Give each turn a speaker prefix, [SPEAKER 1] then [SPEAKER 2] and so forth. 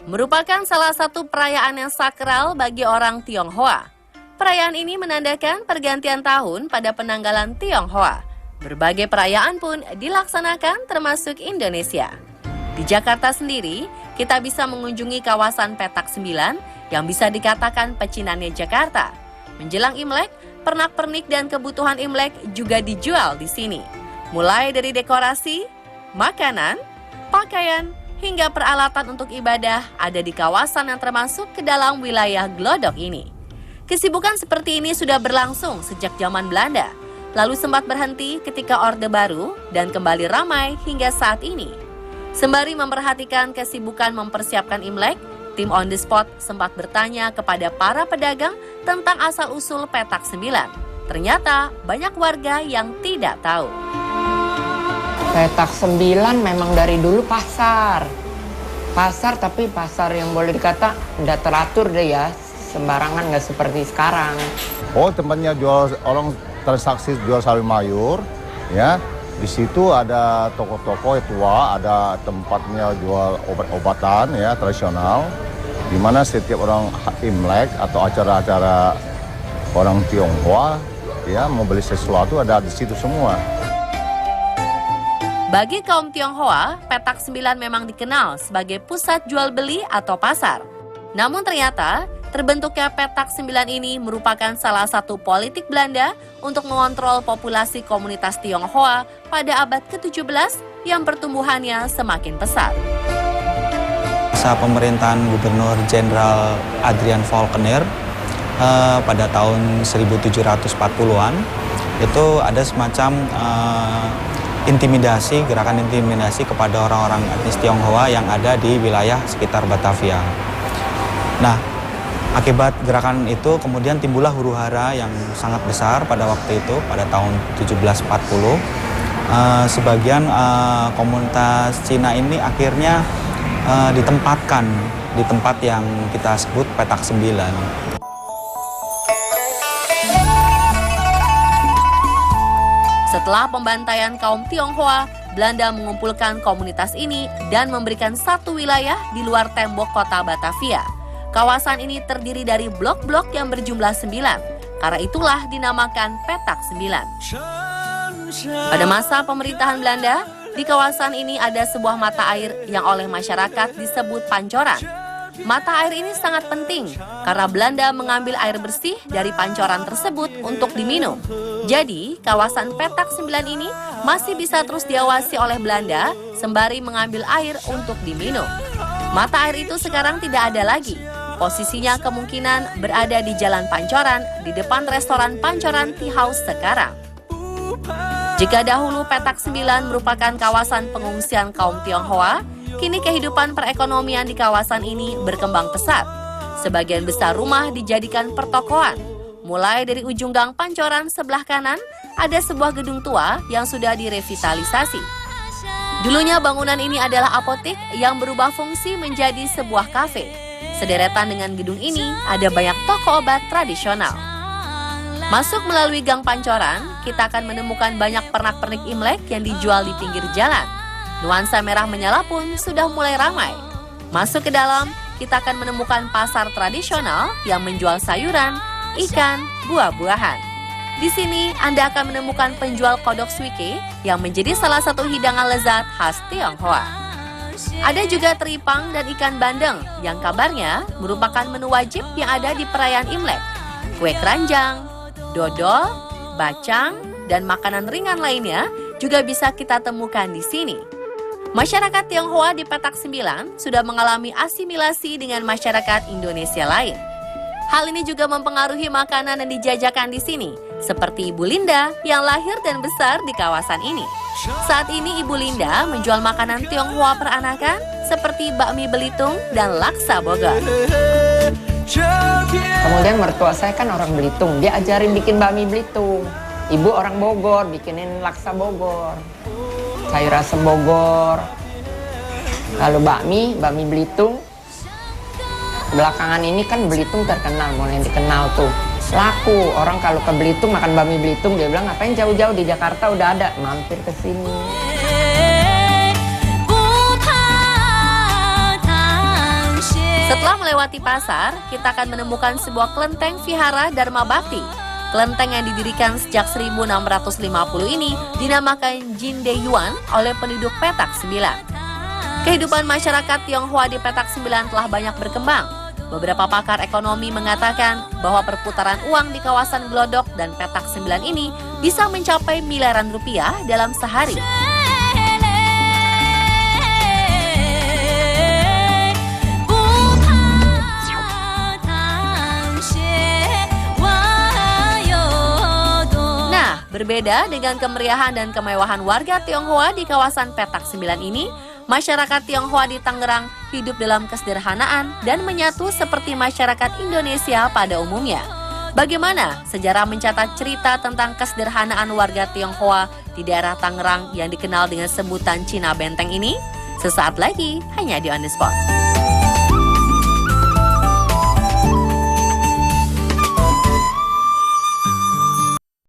[SPEAKER 1] merupakan salah satu perayaan yang sakral bagi orang Tionghoa. Perayaan ini menandakan pergantian tahun pada penanggalan Tionghoa. Berbagai perayaan pun dilaksanakan termasuk Indonesia. Di Jakarta sendiri, kita bisa mengunjungi kawasan Petak 9 yang bisa dikatakan pecinannya Jakarta. Menjelang Imlek, pernak-pernik dan kebutuhan Imlek juga dijual di sini. Mulai dari dekorasi, makanan, pakaian, hingga peralatan untuk ibadah ada di kawasan yang termasuk ke dalam wilayah Glodok ini. Kesibukan seperti ini sudah berlangsung sejak zaman Belanda, lalu sempat berhenti ketika Orde Baru dan kembali ramai hingga saat ini. Sembari memperhatikan kesibukan mempersiapkan Imlek, tim On The Spot sempat bertanya kepada para pedagang tentang asal-usul Petak 9. Ternyata banyak warga yang tidak tahu.
[SPEAKER 2] Petak 9 memang dari dulu pasar. Pasar tapi pasar yang boleh dikata udah teratur deh ya. Sembarangan nggak seperti sekarang.
[SPEAKER 3] Oh, tempatnya jual orang transaksi jual sayur mayur, ya. Di situ ada toko-toko tua, ada tempatnya jual obat-obatan ya tradisional. Di mana setiap orang Imlek atau acara-acara orang Tionghoa ya mau beli sesuatu ada di situ semua.
[SPEAKER 1] Bagi kaum Tionghoa, Petak 9 memang dikenal sebagai pusat jual beli atau pasar. Namun ternyata, terbentuknya Petak 9 ini merupakan salah satu politik Belanda untuk mengontrol populasi komunitas Tionghoa pada abad ke-17 yang pertumbuhannya semakin pesat.
[SPEAKER 4] Masa pemerintahan Gubernur Jenderal Adrian Falconer pada tahun 1740-an, itu ada semacam gerakan intimidasi kepada orang-orang etnis Tionghoa yang ada di wilayah sekitar Batavia. Nah, akibat gerakan itu kemudian timbullah huru-hara yang sangat besar pada waktu itu, pada tahun 1740. Sebagian komunitas Cina ini akhirnya ditempatkan di tempat yang kita sebut Petak 9.
[SPEAKER 1] Setelah pembantaian kaum Tionghoa, Belanda mengumpulkan komunitas ini dan memberikan satu wilayah di luar tembok kota Batavia. Kawasan ini terdiri dari blok-blok yang berjumlah 9, karena itulah dinamakan Petak 9. Pada masa pemerintahan Belanda, di kawasan ini ada sebuah mata air yang oleh masyarakat disebut pancoran. Mata air ini sangat penting karena Belanda mengambil air bersih dari pancoran tersebut untuk diminum. Jadi, kawasan Petak 9 ini masih bisa terus diawasi oleh Belanda sembari mengambil air untuk diminum. Mata air itu sekarang tidak ada lagi. Posisinya kemungkinan berada di Jalan Pancoran di depan restoran Pancoran Tea House sekarang. Jika dahulu Petak 9 merupakan kawasan pengungsian kaum Tionghoa, kini kehidupan perekonomian di kawasan ini berkembang pesat. Sebagian besar rumah dijadikan pertokoan. Mulai dari ujung gang Pancoran sebelah kanan, ada sebuah gedung tua yang sudah direvitalisasi. Dulunya bangunan ini adalah apotek yang berubah fungsi menjadi sebuah kafe. Sederetan dengan gedung ini ada banyak toko obat tradisional. Masuk melalui gang Pancoran, kita akan menemukan banyak pernak-pernik Imlek yang dijual di pinggir jalan. Nuansa merah menyala pun sudah mulai ramai. Masuk ke dalam, kita akan menemukan pasar tradisional yang menjual sayuran, ikan, buah-buahan. Di sini, Anda akan menemukan penjual kodok suike yang menjadi salah satu hidangan lezat khas Tionghoa. Ada juga teripang dan ikan bandeng yang kabarnya merupakan menu wajib yang ada di perayaan Imlek. Kue keranjang, dodol, bacang, dan makanan ringan lainnya juga bisa kita temukan di sini. Masyarakat Tionghoa di Petak 9 sudah mengalami asimilasi dengan masyarakat Indonesia lain. Hal ini juga mempengaruhi makanan yang dijajakan di sini, seperti Ibu Linda yang lahir dan besar di kawasan ini. Saat ini Ibu Linda menjual makanan Tionghoa peranakan seperti bakmi Belitung dan laksa Bogor.
[SPEAKER 2] Kemudian mertua saya kan orang Belitung, dia ajarin bikin bakmi Belitung. Ibu orang Bogor, bikinin laksa Bogor. Sayur asem Bogor, lalu bakmi Belitung. Belakangan ini kan Belitung terkenal, mulai dikenal tuh. Laku, orang kalau ke Belitung makan bakmi Belitung, dia bilang ngapain jauh-jauh di Jakarta udah ada, mampir ke sini.
[SPEAKER 1] Setelah melewati pasar, kita akan menemukan sebuah kelenteng vihara Dharma Bhakti. Kelenteng yang didirikan sejak 1650 ini dinamakan Jindeyuan oleh penduduk petak 9. Kehidupan masyarakat Tionghoa di petak 9 telah banyak berkembang. Beberapa pakar ekonomi mengatakan bahwa perputaran uang di kawasan Glodok dan petak 9 ini bisa mencapai miliaran rupiah dalam sehari. Berbeda dengan kemeriahan dan kemewahan warga Tionghoa di kawasan petak 9 ini, masyarakat Tionghoa di Tangerang hidup dalam kesederhanaan dan menyatu seperti masyarakat Indonesia pada umumnya. Bagaimana sejarah mencatat cerita tentang kesederhanaan warga Tionghoa di daerah Tangerang yang dikenal dengan sebutan Cina Benteng ini? Sesaat lagi, hanya di On The Spot.